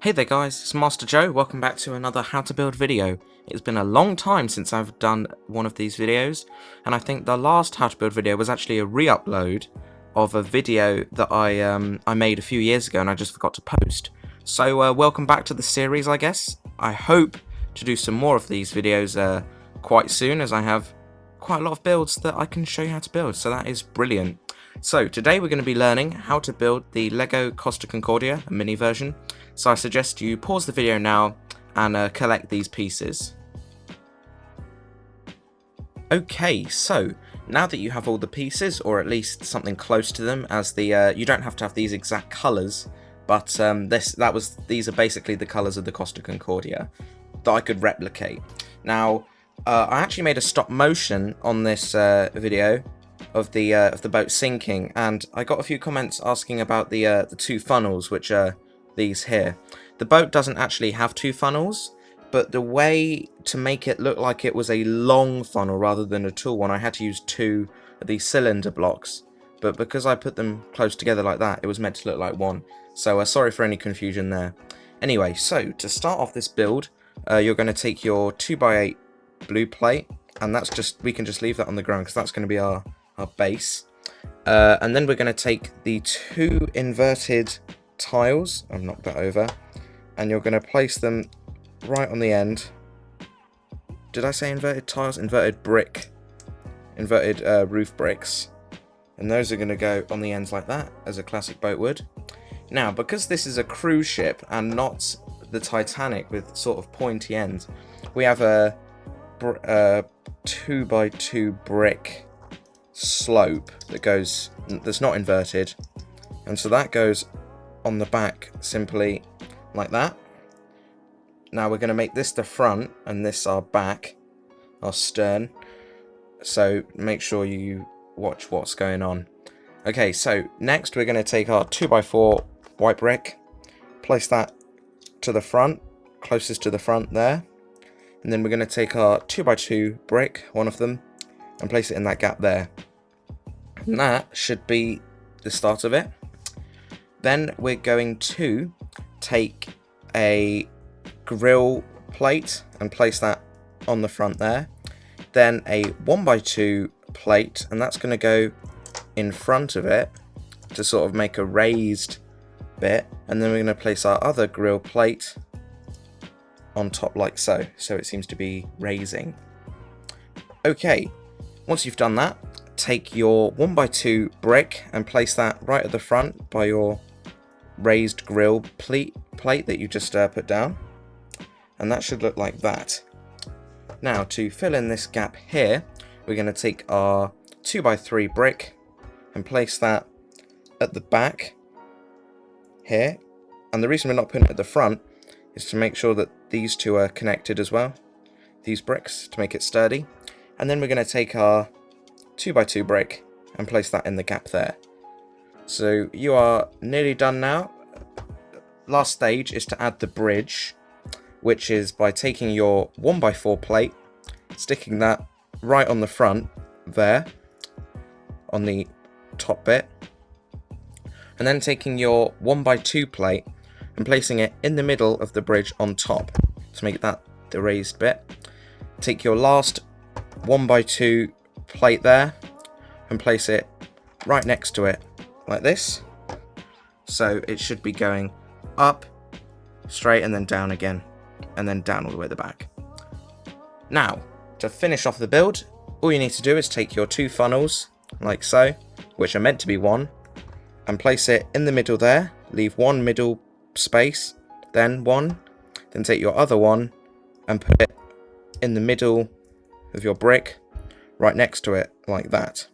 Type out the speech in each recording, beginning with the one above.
Hey there guys, it's MasterJoe, welcome back to another how to build video. It's been a long time since I've done one of these videos, and I think the last how to build video was actually a re-upload of a video that I made a few years ago and I just forgot to post. So welcome back to the series, I guess. I hope to do some more of these videos quite soon, as I have quite a lot of builds that I can show you how to build, so that is brilliant. So today we're going to be learning how to build the Lego Costa Concordia, a mini version. So I suggest you pause the video now and collect these pieces. Okay, so now that you have all the pieces, or at least something close to them, as the you don't have to have these exact colours, but these are basically the colours of the Costa Concordia that I could replicate. Now, I actually made a stop motion on this video of the boat sinking, and I got a few comments asking about the two funnels, which are these here. The boat doesn't actually have two funnels, but the way to make it look like it was a long funnel rather than a tall one, I had to use two of these cylinder blocks. But because I put them close together like that, it was meant to look like one. So sorry for any confusion there. Anyway, so to start off this build, you're going to take your 2x8 blue plate, and we can just leave that on the ground because that's going to be our base. And then we're going to take the two inverted tiles, I've knocked that over, and you're going to place them right on the end. Did I say inverted tiles? Inverted roof bricks, and those are going to go on the ends like that, as a classic boat would. Now, because this is a cruise ship and not the Titanic with sort of pointy ends, we have a 2x2 brick slope that's not inverted, and so that goes on the back simply like that. Now we're going to make this the front and this our back, our stern, so make sure you watch what's going on. Okay, so next we're going to take our 2x4 white brick, place that to the front, closest to the front there, and then we're going to take our 2x2 brick, one of them, and place it in that gap there. And that should be the start of it. Then we're going to take a grill plate and place that on the front there. Then a 1x2 plate, and that's going to go in front of it to sort of make a raised bit. And then we're going to place our other grill plate on top like so. So it seems to be raising. Okay, once you've done that, take your 1x2 brick and place that right at the front by your raised grill plate that you just put down, and that should look like that. Now, to fill in this gap here, we're going to take our 2x3 brick and place that at the back here, and the reason we're not putting it at the front is to make sure that these two are connected as well, these bricks, to make it sturdy. And then we're going to take our 2x2 brick and place that in the gap there. So you are nearly done now. Last stage is to add the bridge, which is by taking your 1x4 plate, sticking that right on the front there, on the top bit, and then taking your 1x2 plate and placing it in the middle of the bridge on top to make that the raised bit. Take your last 1x2 plate there and place it right next to it like this, so it should be going up straight and then down again, and then down all the way to the back. Now, to finish off the build, all you need to do is take your two funnels like so, which are meant to be one, and place it in the middle there. Leave one middle space, then one, then take your other one and put it in the middle of your brick right next to it like that.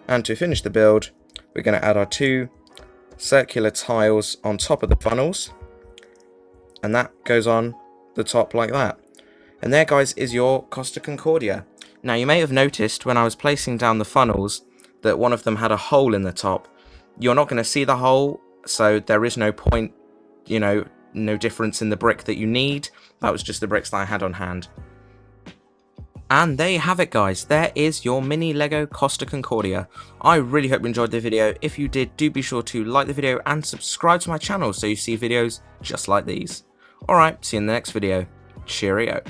And to finish the build, we're going to add our two circular tiles on top of the funnels, and that goes on the top like that. And there, guys, is your Costa Concordia. Now, you may have noticed when I was placing down the funnels that one of them had a hole in the top. You're not going to see the hole, so there is no point, no difference in the brick that you need. That was just the bricks that I had on hand. And there you have it, guys. There is your mini Lego Costa Concordia. I really hope you enjoyed the video. If you did, do be sure to like the video and subscribe to my channel so you see videos just like these. Alright, see you in the next video. Cheerio.